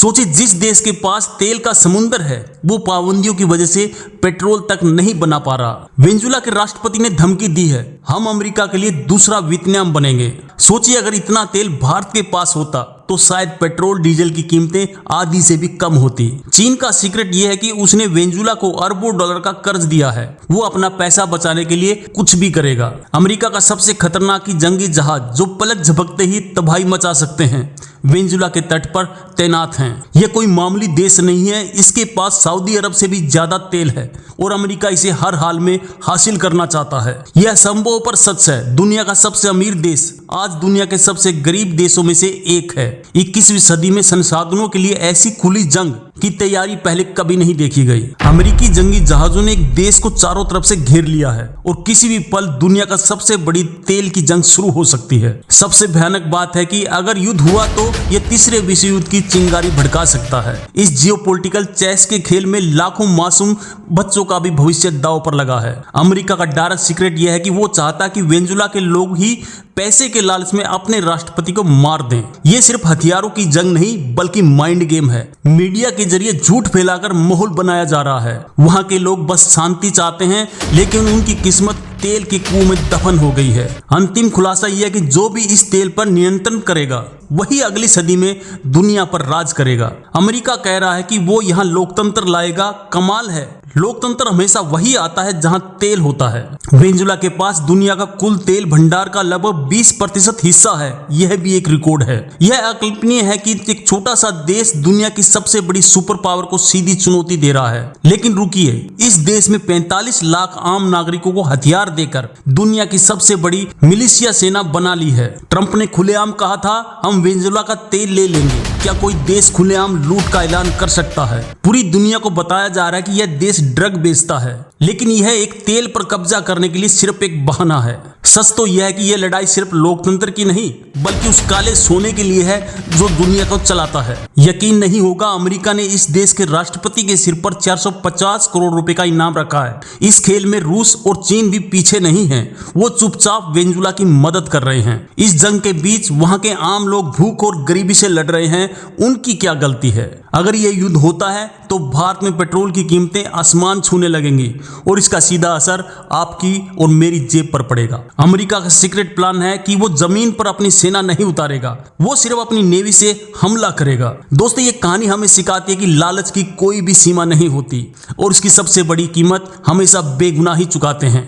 सोचिए, जिस देश के पास तेल का समुंदर है वो पाबंदियों की वजह से पेट्रोल तक नहीं बना पा रहा। वेनेजुएला के राष्ट्रपति ने धमकी दी है, हम अमेरिका के लिए दूसरा वियतनाम बनेंगे। सोचिए, अगर इतना तेल भारत के पास होता तो शायद पेट्रोल डीजल की कीमतें आधी से भी कम होती। चीन का सीक्रेट यह है कि उसने वेनेजुएला को अरबों डॉलर का कर्ज दिया है। वो अपना पैसा बचाने के लिए कुछ भी करेगा। अमेरिका का सबसे खतरनाक जंगी जहाज जो पलक झपकते ही तबाही मचा सकते हैं, वेनेजुएला के तट पर तैनात हैं। यह कोई मामूली देश नहीं है, इसके पास सऊदी अरब से भी ज्यादा तेल है और अमेरिका इसे हर हाल में हासिल करना चाहता है। यह संभव पर सच है। दुनिया का सबसे अमीर देश आज दुनिया के सबसे गरीब देशों में से एक है। 21वीं सदी में संसाधनों के लिए ऐसी खुली जंग की तैयारी पहले कभी नहीं देखी गई। अमेरिकी जंगी जहाजों ने एक देश को चारों तरफ से घेर लिया है और किसी भी पल दुनिया का सबसे बड़ी तेल की जंग शुरू हो सकती है। सबसे भयानक बात है कि अगर युद्ध हुआ तो यह तीसरे विश्व युद्ध की चिंगारी भड़का सकता है। इस जियोपॉलिटिकल चेस के खेल में लाखों मासूम बच्चों का भी भविष्य दांव पर लगा है। अमेरिका का डायरेक्ट सीक्रेट यह है कि वो चाहता कि वेनेजुएला के लोग ही पैसे के लालच में अपने राष्ट्रपति को मार दें। ये सिर्फ हथियारों की जंग नहीं बल्कि माइंड गेम है। मीडिया के जरिए झूठ फैलाकर माहौल बनाया जा रहा है। वहां के लोग बस शांति चाहते हैं, लेकिन उनकी किस्मत तेल के कुएं में दफन हो गई है। अंतिम खुलासा यह है कि जो भी इस तेल पर नियंत्रण करेगा वही अगली सदी में दुनिया पर राज करेगा। अमेरिका कह रहा है कि वो यहाँ लोकतंत्र लाएगा। कमाल है, लोकतंत्र हमेशा वही आता है जहां तेल होता है। वेनेजुएला के पास दुनिया का कुल तेल भंडार का लगभग 20% हिस्सा है। यह भी एक रिकॉर्ड है। यह अकल्पनीय है कि एक छोटा सा देश दुनिया की सबसे बड़ी सुपर पावर को सीधी चुनौती दे रहा है। लेकिन रुकिए, इस देश में 45 लाख आम नागरिकों को हथियार देकर दुनिया की सबसे बड़ी मिलिशिया सेना बना ली है। ट्रंप ने खुलेआम कहा था, हम वेनेजुएला का तेल ले लेंगे। क्या कोई देश खुलेआम लूट का ऐलान कर सकता है? पूरी दुनिया को बताया जा रहा है कि यह देश ड्रग बेचता है, लेकिन यह एक तेल पर कब्जा करने के लिए सिर्फ एक बहाना है। सच तो यह है कि यह लड़ाई सिर्फ लोकतंत्र की नहीं बल्कि उस काले सोने के लिए है जो दुनिया को चलाता है। यकीन नहीं होगा, अमेरिका ने इस देश के राष्ट्रपति के सिर पर 450 करोड़ रुपए का इनाम रखा है। इस खेल में रूस और चीन भी पीछे नहीं है। वो चुपचाप वेनेजुएला की मदद कर रहे हैं। इस जंग के बीच वहां के आम लोग भूख और गरीबी से लड़ रहे हैं। उनकी क्या गलती है? अगर यह युद्ध होता है तो भारत में पेट्रोल की कीमतें आसमान छूने लगेंगी और इसका सीधा असर आपकी और मेरी जेब पर पड़ेगा। अमेरिका का सीक्रेट प्लान है कि वो जमीन पर अपनी सेना नहीं उतारेगा, वो सिर्फ अपनी नेवी से हमला करेगा। दोस्तों, ये कहानी हमें सिखाती है कि लालच की कोई भी सीमा नहीं होती और इसकी सबसे बड़ी कीमत हमेशा बेगुनाही चुकाते हैं।